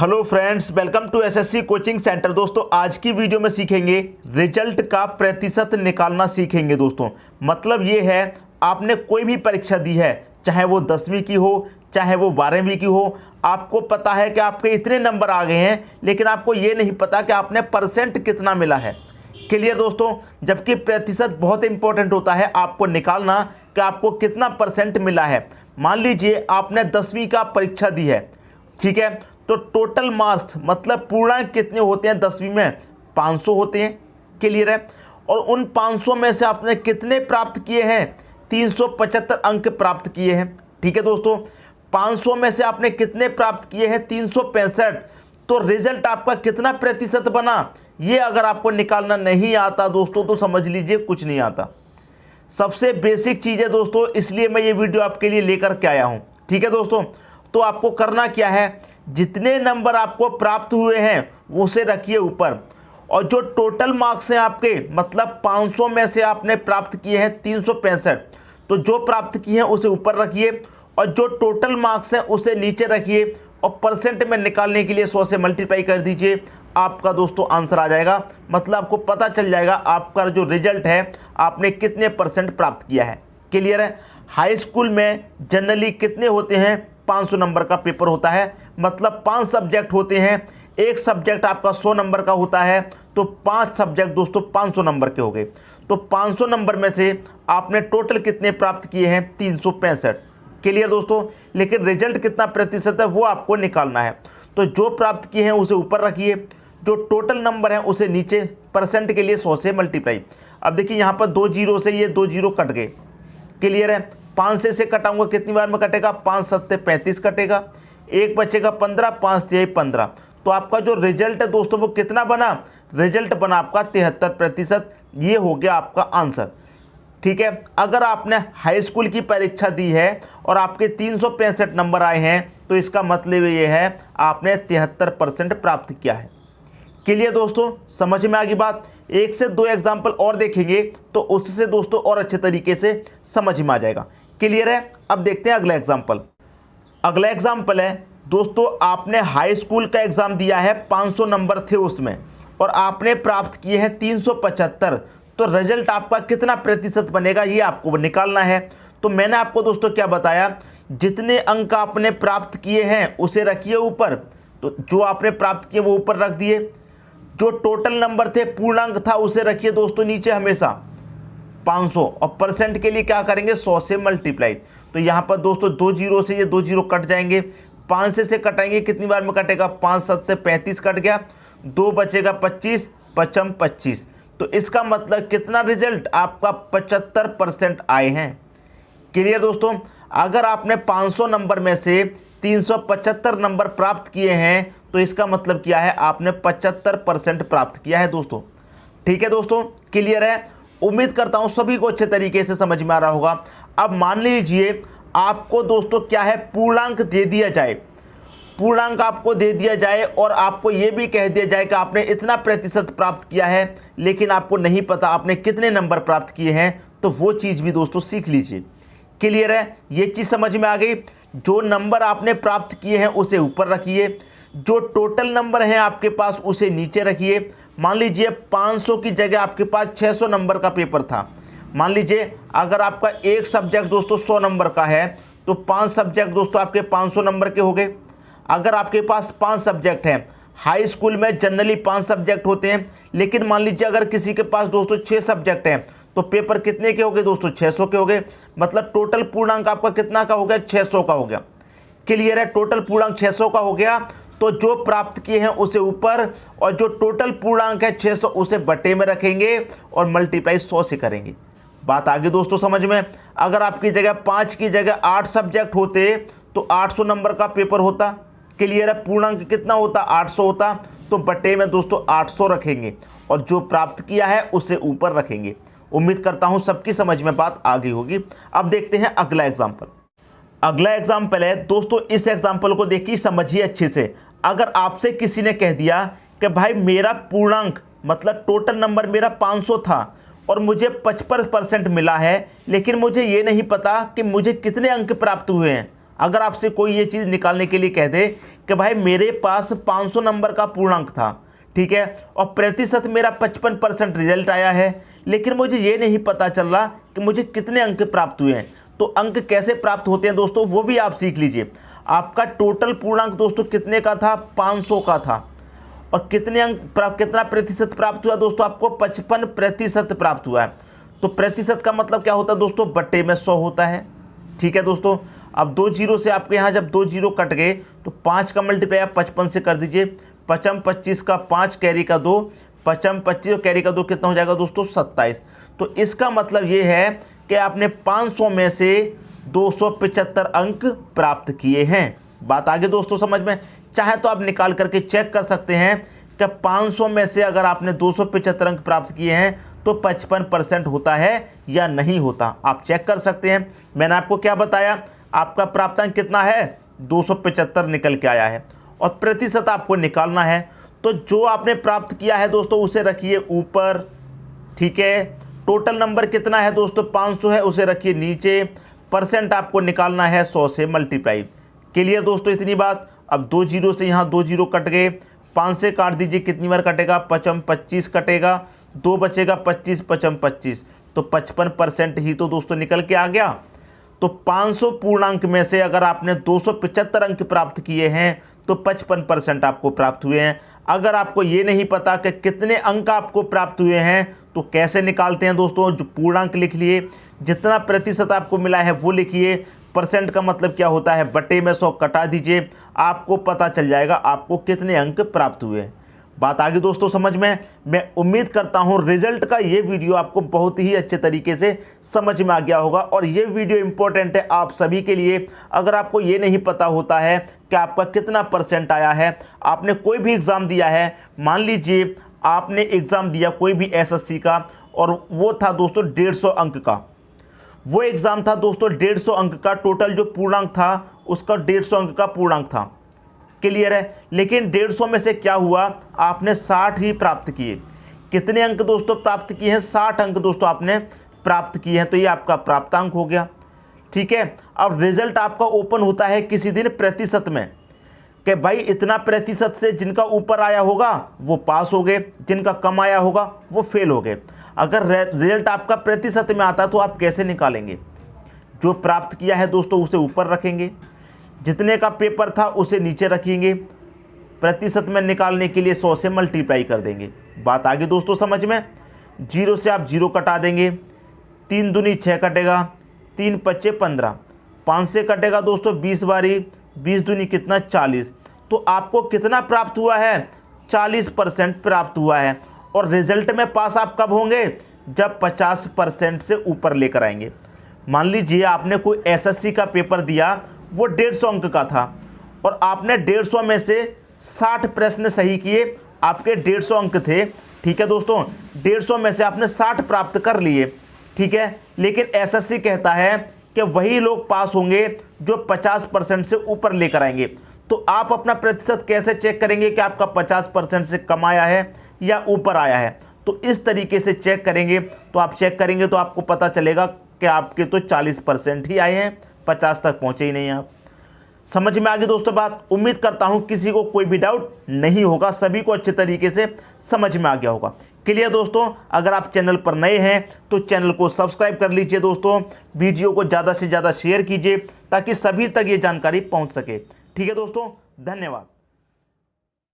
Hello friends, welcome to SSC coaching centre. दोस्तों आज की वीडियो में सीखेंगे रिजल्ट का प्रतिशत निकालना सीखेंगे। दोस्तों मतलब ये है, आपने कोई भी परीक्षा दी है, चाहे वो 10वीं की हो चाहे वो 12वीं की हो, आपको पता है कि आपके इतने नंबर आ गए हैं, लेकिन आपको ये नहीं पता कि आपने परसेंट कितना मिला है। क्लियर दोस्तों? जबकि प्रतिशत बहुत इंपॉर्टेंट होता है आपको निकालना कि आपको कितना परसेंट मिला है। मान लीजिए आपने 10वीं का परीक्षा दी है, ठीक है, तो टोटल मार्क्स मतलब पूर्णांक कितने होते हैं 10वीं में? 500 होते हैं। क्लियर है? और उन 500 में से आपने कितने प्राप्त किए हैं? 375 अंक प्राप्त किए हैं। ठीक है दोस्तों, 500 में से आपने कितने प्राप्त किए हैं? 365। तो रिजल्ट आपका कितना प्रतिशत बना, ये अगर आपको निकालना नहीं आता दोस्तों तो समझ लीजिए कुछ नहीं आता। सबसे बेसिक चीज़ है दोस्तों, इसलिए मैं ये वीडियो आपके लिए लेकर के आया हूँ। ठीक है दोस्तों, तो आपको करना क्या है, जितने नंबर आपको प्राप्त हुए हैं उसे रखिए ऊपर, और जो टोटल मार्क्स हैं आपके, मतलब 500 में से आपने प्राप्त किए हैं 365, तो जो प्राप्त किए हैं उसे ऊपर रखिए और जो टोटल मार्क्स हैं उसे नीचे रखिए, और परसेंट में निकालने के लिए 100 से मल्टीप्लाई कर दीजिए। आपका दोस्तों आंसर आ जाएगा, मतलब आपको पता चल जाएगा आपका जो रिजल्ट है आपने कितने परसेंट प्राप्त किया है। क्लियर है? हाई स्कूल में जनरली कितने होते हैं? 500 नंबर का पेपर होता है, मतलब 5 सब्जेक्ट होते हैं। एक सब्जेक्ट आपका 100 नंबर का होता है, तो 5 सब्जेक्ट दोस्तों 500 नंबर के हो गए। तो 500 नंबर में से आपने टोटल कितने प्राप्त किए हैं? 365। क्लियर दोस्तों? लेकिन रिजल्ट कितना प्रतिशत है वो आपको निकालना है। तो जो प्राप्त किए हैं उसे ऊपर रखिए, जो टोटल नंबर है उसे नीचे, परसेंट के लिए 100 से मल्टीप्लाई। अब देखिए यहाँ पर 2 जीरो से ये 2 जीरो कट गए। क्लियर है? 5 से कटाऊंगा, कितनी बार में कटेगा? 5 सत्ते 35 कटेगा, एक बचेगा 15, 5 तिहाई 15। तो आपका जो रिजल्ट है दोस्तों वो कितना बना? रिजल्ट बना आपका 73%। ये हो गया आपका आंसर। ठीक है, अगर आपने हाई स्कूल की परीक्षा दी है और आपके 365 नंबर आए हैं, तो इसका मतलब ये है आपने 73% प्राप्त किया है। क्लियर दोस्तों? समझ में आ गई बात? एक से दो एग्जाम्पल और देखेंगे तो उससे दोस्तों और अच्छे तरीके से समझ में आ जाएगा। क्लियर है? अब देखते हैं अगला एग्जाम्पल। अगला एग्जाम्पल है दोस्तों, आपने हाई स्कूल का एग्जाम दिया है, 500 नंबर थे उसमें, और आपने प्राप्त किए हैं 375। तो रिजल्ट आपका कितना प्रतिशत बनेगा ये आपको निकालना है। तो मैंने आपको दोस्तों क्या बताया, जितने अंक आपने प्राप्त किए हैं उसे रखिए ऊपर, तो जो आपने प्राप्त किए वो ऊपर रख दिए। जो टोटल नंबर थे, पूर्णांक था, उसे रखिए दोस्तों नीचे हमेशा 500, और परसेंट के लिए क्या करेंगे? 100 से मल्टीप्लाई। तो यहाँ पर दोस्तों 2 जीरो से ये 2 जीरो कट जाएंगे, 5 से कटाएंगे, कितनी बार में कटेगा? 5 सत्ते 35 कट गया, 2 बचेगा 25, 55 25। तो इसका मतलब कितना रिजल्ट आपका? 75% आए हैं। क्लियर दोस्तों? अगर आपने 500 नंबर में से 375 नंबर प्राप्त किए हैं, तो इसका मतलब क्या है? आपने 75% प्राप्त किया है दोस्तों। ठीक है दोस्तों? क्लियर है? उम्मीद करता हूं सभी को अच्छे तरीके से समझ में आ रहा होगा। अब मान लीजिए आपको दोस्तों क्या है, पूर्णांक दे दिया जाए, पूर्णांक आपको दे दिया जाए और आपको यह भी कह दिया जाए कि आपने इतना प्रतिशत प्राप्त किया है, लेकिन आपको नहीं पता आपने कितने नंबर प्राप्त किए हैं, तो वो चीज़ भी दोस्तों सीख लीजिए। क्लियर है? ये चीज़ समझ में आ गई? जो नंबर आपने प्राप्त किए हैं उसे ऊपर रखिए, जो टोटल नंबर है आपके पास उसे नीचे रखिए। मान लीजिए 500 की जगह आपके पास 600 नंबर का पेपर था। मान लीजिए अगर आपका एक सब्जेक्ट दोस्तों 100 नंबर का है, तो 5 सब्जेक्ट दोस्तों आपके 500 नंबर के हो गए। अगर आपके पास 5 सब्जेक्ट हैं, हाई स्कूल में जनरली 5 सब्जेक्ट होते हैं, लेकिन मान लीजिए अगर किसी के पास दोस्तों 6 सब्जेक्ट हैं, तो पेपर कितने के हो गए दोस्तों? 600 के हो गए। मतलब टोटल पूर्णांक आपका कितना का हो गया? 600 का हो गया। क्लियर है? टोटल पूर्णांक 600 का हो गया। तो जो प्राप्त किए हैं उसे ऊपर, और जो टोटल पूर्णांक है 600 उसे बटे में रखेंगे और मल्टीप्लाई 100 से करेंगे। बात आगे दोस्तों समझ में? अगर आपकी जगह 5 की जगह 8 सब्जेक्ट होते तो 800 नंबर का पेपर होता। क्लियर है? पूर्णांक कितना होता? 800 होता। तो बटे में दोस्तों 800 रखेंगे और जो प्राप्त किया है उसे ऊपर रखेंगे। उम्मीद करता हूं सबकी समझ में बात आ गई होगी। अब देखते हैं अगला एग्जाम्पल। अगला एग्जाम्पल है दोस्तों, इस एग्जाम्पल को देखिए, समझिए अच्छे से। अगर आपसे किसी ने कह दिया कि भाई मेरा पूर्णांक मतलब टोटल नंबर मेरा 500 था और मुझे 55% मिला है, लेकिन मुझे ये नहीं पता कि मुझे कितने अंक प्राप्त हुए हैं। अगर आपसे कोई ये चीज़ निकालने के लिए कह दे कि भाई मेरे पास 500 नंबर का पूर्णांक था, ठीक है, और प्रतिशत मेरा 55% रिजल्ट आया है, लेकिन मुझे ये नहीं पता चल रहा कि मुझे कितने अंक प्राप्त हुए हैं। तो अंक कैसे प्राप्त होते हैं दोस्तों, वो भी आप सीख लीजिए। आपका टोटल पूर्णांक दोस्तों कितने का था, 500 का था, और कितने अंक कितना प्रतिशत प्राप्त हुआ दोस्तों, आपको 55% प्राप्त हुआ है। तो प्रतिशत का मतलब क्या होता है दोस्तों, बट्टे में 100 होता है, ठीक है दोस्तों। अब 2 जीरो से आपके यहाँ जब 2 जीरो कट गए तो 5 का मल्टीप्लाई आप 55 से कर दीजिए, 55 25 का 5 कैरी का 2, 55 25 और कैरी का 2 कितना हो जाएगा दोस्तों, 27। तो इसका मतलब ये है कि आपने 500 में से 275 अंक प्राप्त किए हैं। बात आगे दोस्तों समझ में, चाहे तो आप निकाल करके चेक कर सकते हैं कि 500 में से अगर आपने 275 अंक प्राप्त किए हैं तो 55% होता है या नहीं होता, आप चेक कर सकते हैं। मैंने आपको क्या बताया, आपका प्राप्तांक कितना है, 275 निकल के आया है, और प्रतिशत आपको निकालना है। तो जो आपने प्राप्त किया है दोस्तों उसे रखिए ऊपर, ठीक है। टोटल नंबर कितना है दोस्तों, 500 है, उसे रखिए नीचे। परसेंट आपको निकालना है 100 से मल्टीप्लाई। क्लियर दोस्तों इतनी बात। अब 2 जीरो से यहाँ 2 जीरो कट गए, 5 से काट दीजिए, कितनी बार कटेगा, 55 25 कटेगा, 2 बचेगा 25 55 25, तो 55% ही तो दोस्तों निकल के आ गया। तो 500 पूर्णांक में से अगर आपने 275 अंक प्राप्त किए हैं तो 55% आपको प्राप्त हुए हैं। अगर आपको ये नहीं पता कि कितने अंक आपको प्राप्त हुए हैं तो कैसे निकालते हैं दोस्तों, जो पूर्णांक लिख लिए, जितना प्रतिशत आपको मिला है वो लिखिए, परसेंट का मतलब क्या होता है, बटे में 100 कटा दीजिए, आपको पता चल जाएगा आपको कितने अंक प्राप्त हुए। बात आगे दोस्तों समझ में। मैं उम्मीद करता हूं रिजल्ट का ये वीडियो आपको बहुत ही अच्छे तरीके से समझ में आ गया होगा, और ये वीडियो इंपॉर्टेंट है आप सभी के लिए। अगर आपको ये नहीं पता होता है कि आपका कितना परसेंट आया है, आपने कोई भी एग्ज़ाम दिया है, मान लीजिए आपने एग्ज़ाम दिया कोई भी एसएससी का, और वो था दोस्तों 150 अंक का, वो एग्ज़ाम था दोस्तों 150 अंक का, टोटल जो पूर्णांक था उसका 150 अंक का पूर्णांक था। क्लियर है। लेकिन 150 में से क्या हुआ, आपने 60 ही प्राप्त किए। कितने अंक दोस्तों प्राप्त किए हैं, 60 अंक दोस्तों आपने प्राप्त किए हैं, तो ये आपका प्राप्तांक हो गया, ठीक है। अब रिजल्ट आपका ओपन होता है किसी दिन प्रतिशत में, कि भाई इतना प्रतिशत से जिनका ऊपर आया होगा वो पास हो गए, जिनका कम आया होगा वो फेल हो गए। अगर रिजल्ट आपका प्रतिशत में आता तो आप कैसे निकालेंगे, जो प्राप्त किया है दोस्तों उसे ऊपर रखेंगे, जितने का पेपर था उसे नीचे रखेंगे, प्रतिशत में निकालने के लिए 100 से मल्टीप्लाई कर देंगे। बात आगे दोस्तों समझ में। जीरो से आप जीरो कटा देंगे, 3 दूनी 6 कटेगा, 3 पच्चे 15, 5 से कटेगा दोस्तों 20 बारी, 20 दूनी कितना 40, तो आपको कितना प्राप्त हुआ है, 40% प्राप्त हुआ है। और रिजल्ट में पास आप कब होंगे, जब 50% से ऊपर लेकर आएंगे। मान लीजिए आपने कोई एसएससी का पेपर दिया, वो 150 अंक का था, और आपने 150 में से 60 प्रश्न सही किए, आपके 150 अंक थे, ठीक है दोस्तों, 150 में से आपने 60 प्राप्त कर लिए, ठीक है। लेकिन एसएससी कहता है कि वही लोग पास होंगे जो 50% से ऊपर लेकर आएंगे। तो आप अपना प्रतिशत कैसे चेक करेंगे कि आपका 50% से कम आया है या ऊपर आया है, तो इस तरीके से चेक करेंगे। तो आप चेक करेंगे तो आपको पता चलेगा कि आपके तो 40% ही आए हैं, 50 तक पहुंचे ही नहीं आप। समझ में आ गई दोस्तों बात। उम्मीद करता हूं किसी को कोई भी डाउट नहीं होगा, सभी को अच्छे तरीके से समझ में आ गया होगा। क्लियर दोस्तों। अगर आप चैनल पर नए हैं तो चैनल को सब्सक्राइब कर लीजिए दोस्तों, वीडियो को ज़्यादा से ज़्यादा शेयर कीजिए ताकि सभी तक ये जानकारी पहुंच सके। ठीक है दोस्तों, धन्यवाद।